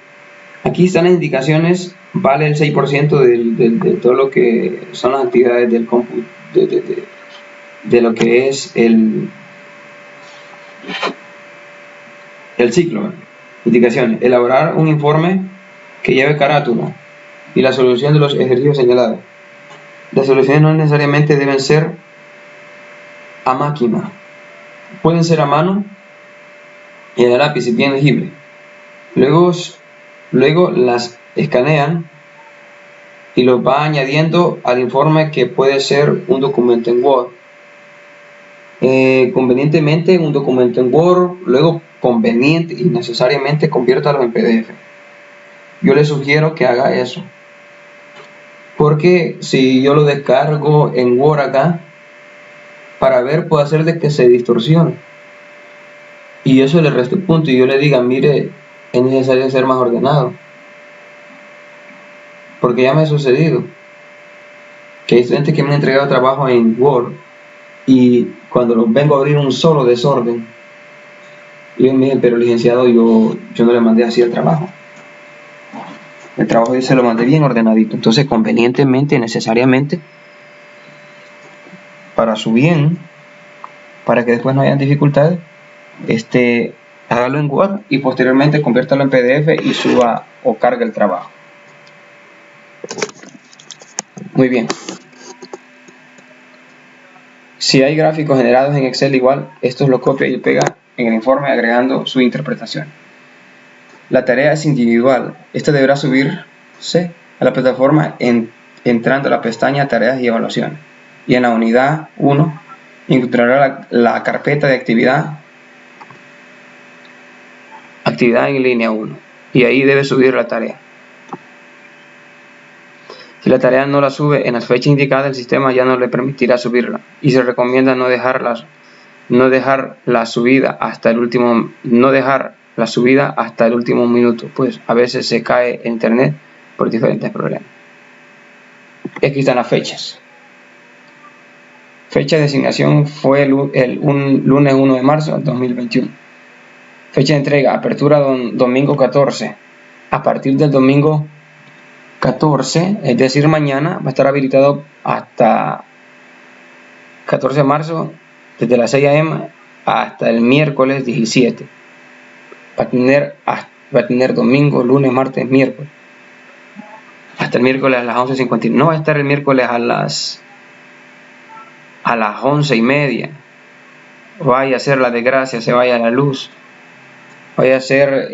[SPEAKER 1] aquí están las indicaciones. Vale el 6% de todo lo que son las actividades del cómputo, de lo que es el ciclo. Indicaciones: elaborar un informe que lleve carátula y la solución de los ejercicios señalados. Las soluciones no necesariamente deben ser a máquina, pueden ser a mano y a lápiz si bien legible. Luego las escanean y los va añadiendo al informe, que puede ser un documento en Word. Convenientemente un documento en Word, luego conveniente y necesariamente conviértalo en PDF. Yo les sugiero que haga eso, porque si yo lo descargo en Word acá para ver, puede hacer de que se distorsione y eso le reste punto y yo le diga: mire, es necesario ser más ordenado, porque ya me ha sucedido que hay estudiantes que me han entregado trabajo en Word y cuando los vengo a abrir un solo desorden, y me dicen: pero licenciado, yo no le mandé así el trabajo yo se lo mandé bien ordenadito. Entonces, convenientemente, necesariamente, para su bien, para que después no hayan dificultades, hágalo en Word y posteriormente conviértalo en PDF y suba o cargue el trabajo. Muy bien. Si hay gráficos generados en Excel, igual, estos los copia y pega en el informe agregando su interpretación. La tarea es individual. Esta deberá subirse a la plataforma en entrando a la pestaña Tareas y Evaluaciones. Y en la unidad 1 encontrará la carpeta de actividad en línea 1. Y ahí debe subir la tarea. Si la tarea no la sube en las fechas indicadas, el sistema ya no le permitirá subirla. Y se recomienda no dejar la subida hasta el último minuto, pues a veces se cae internet por diferentes problemas. Aquí están las fechas. Fecha de asignación fue un lunes 1 de marzo del 2021. Fecha de entrega, apertura domingo 14. A partir del domingo 14, es decir, mañana, va a estar habilitado hasta 14 de marzo, desde las 6 a.m. hasta el miércoles 17. Va a tener domingo, lunes, martes, miércoles. Hasta el miércoles a las 11:50. No va a estar el miércoles a las 11:30. Vaya a ser la desgracia, se vaya la luz. Vaya a ser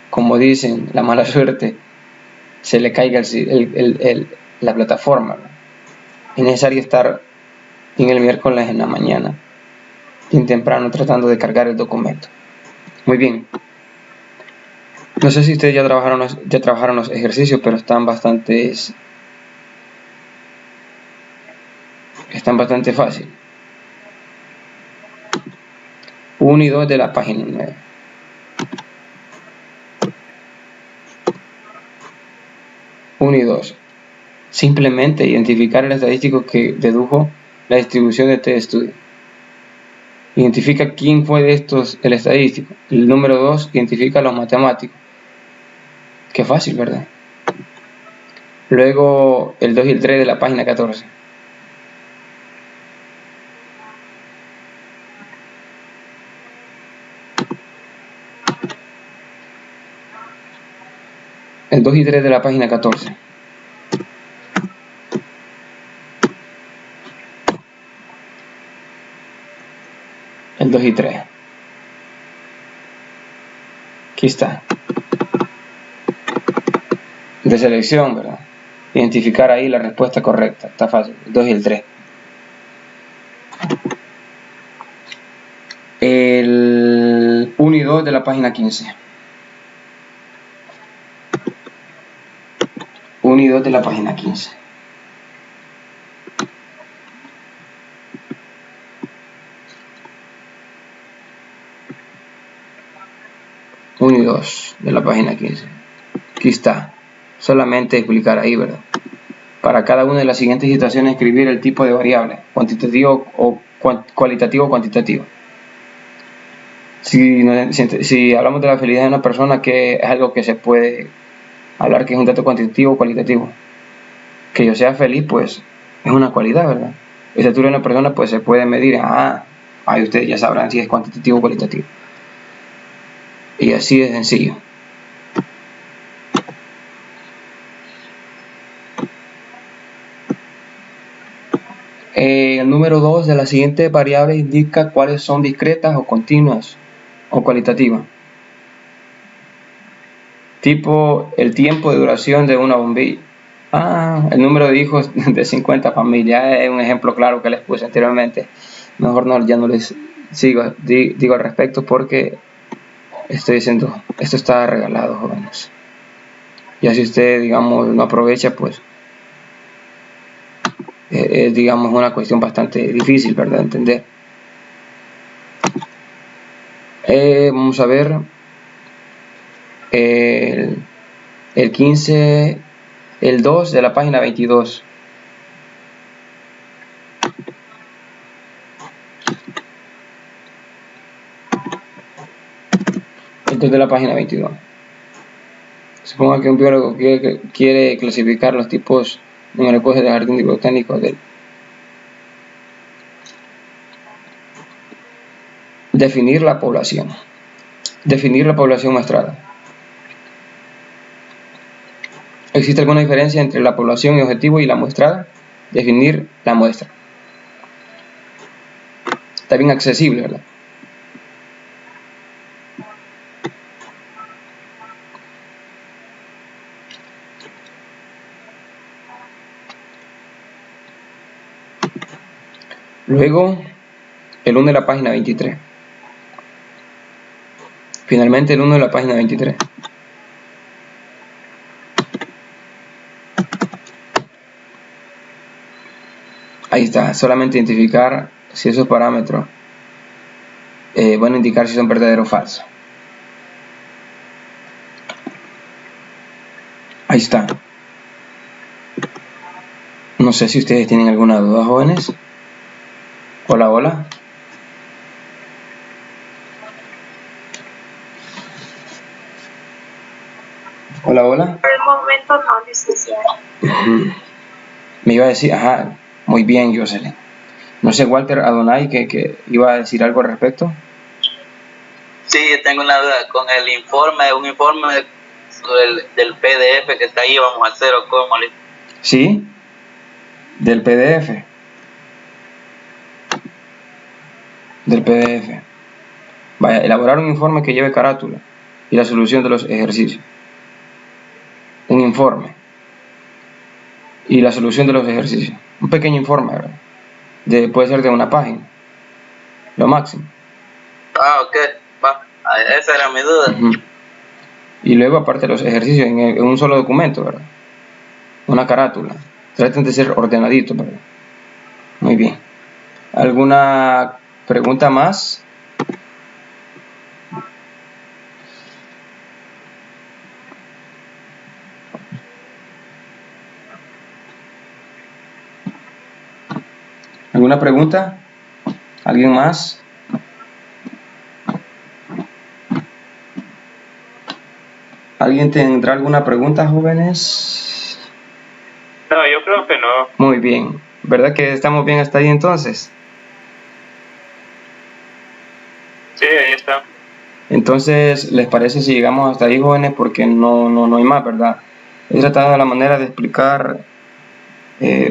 [SPEAKER 1] como dicen, la mala suerte, se le caiga la plataforma. Es necesario estar en el miércoles en la mañana, bien temprano, tratando de cargar el documento. Muy bien. No sé si ustedes ya trabajaron los ejercicios, pero están bastante fácil. 1 y 2 de la página 9. Uno y 2. Simplemente identificar el estadístico que dedujo la distribución de este estudio. Identifica quién fue de estos el estadístico. El número 2 identifica a los matemáticos. Qué fácil, ¿verdad? Luego el 2 y el 3 de la página 14. El 2 y 3 de la página 14. El 2 y 3. Aquí está. De selección, ¿verdad? Identificar ahí la respuesta correcta. Está fácil. El 2 y el 3. El 1 y 2 de la página 15. 1 y 2 de la página 15. Uno y 2 de la página 15. Aquí está. Solamente explicar ahí, ¿verdad? Para cada una de las siguientes situaciones escribir el tipo de variable, cuantitativo o cualitativo o cuantitativo. Si hablamos de la felicidad de una persona, que es algo que se puede hablar que es un dato cuantitativo o cualitativo. Que yo sea feliz, pues es una cualidad, ¿verdad? El estatura de una persona, pues se puede medir. Ahí ustedes ya sabrán si es cuantitativo o cualitativo. Y así de sencillo. El número 2 de la siguiente variable indica cuáles son discretas o continuas o cualitativas. Tipo, el tiempo de duración de una bombilla. El número de hijos de 50 familias. Es un ejemplo claro que les puse anteriormente. Mejor ya no les digo al respecto, porque estoy diciendo, esto está regalado, jóvenes. Ya si usted, digamos, no aprovecha, pues es, digamos, una cuestión bastante difícil, ¿verdad?, de entender. Vamos a ver el 15, el 2 de la página 22. El 2 de la página 22. Suponga que un biólogo quiere clasificar los tipos numericos del jardín botánico del. Definir la población. Definir la población muestrada. ¿Existe alguna diferencia entre la población objetivo y la muestrada? Definir la muestra. Está bien accesible, ¿verdad? Luego, el 1 de la página 23. Finalmente, el 1 de la página 23. Ahí está, solamente identificar si esos parámetros van a indicar si son verdaderos o falsos. Ahí está. No sé si ustedes tienen alguna duda, jóvenes. Hola, hola. Hola, hola.
[SPEAKER 3] Por el momento no, licenciado.
[SPEAKER 1] Me iba a decir, ajá, muy bien, Jocelyn. No sé, Walter Adonai, que iba a decir algo al respecto.
[SPEAKER 4] Sí, yo tengo una duda con el informe, un informe del PDF que está ahí, vamos a hacer o cómo.
[SPEAKER 1] Sí, del PDF. Del PDF. Vaya, elaborar un informe que lleve carátula y la solución de los ejercicios. Un informe y la solución de los ejercicios. Un pequeño informe, ¿verdad? Puede ser de una página. Lo máximo.
[SPEAKER 4] Ah, ok, va. Esa era mi duda.
[SPEAKER 1] Y luego, aparte de los ejercicios, en un solo documento, ¿verdad? Una carátula. Traten de ser ordenaditos, ¿verdad? Muy bien. ¿Alguna pregunta más? ¿Alguna pregunta? ¿Alguien más? ¿Alguien tendrá alguna pregunta, jóvenes?
[SPEAKER 2] No, yo creo que no.
[SPEAKER 1] Muy bien. ¿Verdad que estamos bien hasta ahí entonces?
[SPEAKER 2] Sí, ahí está.
[SPEAKER 1] Entonces, ¿les parece si llegamos hasta ahí, jóvenes? Porque no hay más, ¿verdad? He tratado de la manera de explicar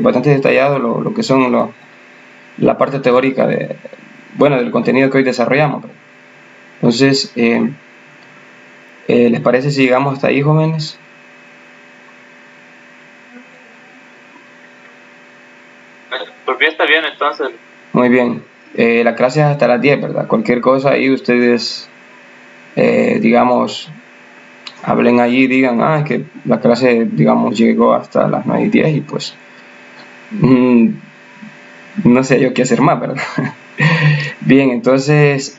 [SPEAKER 1] bastante detallado lo que son la parte teórica del contenido que hoy desarrollamos. Entonces, ¿les parece si llegamos hasta ahí, jóvenes?
[SPEAKER 2] Pues bien, está bien, entonces.
[SPEAKER 1] Muy bien. La clase es hasta las 10, ¿verdad? Cualquier cosa ahí ustedes, digamos, hablen allí, digan, es que la clase, digamos, llegó hasta las 9:10 y pues no sé yo qué hacer más, ¿verdad? Bien, entonces,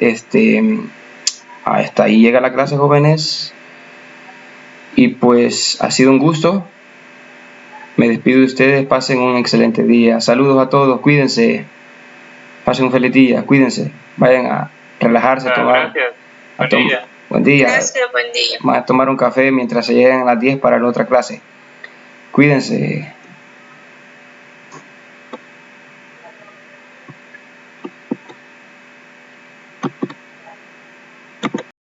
[SPEAKER 1] hasta ahí llega la clase, jóvenes. Y pues ha sido un gusto. Me despido de ustedes, pasen un excelente día. Saludos a todos, cuídense. Pasen un feliz día, cuídense. Vayan a relajarse, a tomar.
[SPEAKER 2] Gracias.
[SPEAKER 1] Buen día.
[SPEAKER 3] Gracias, buen día.
[SPEAKER 1] Van a tomar un café mientras se llegan a las 10 para la otra clase. Cuídense.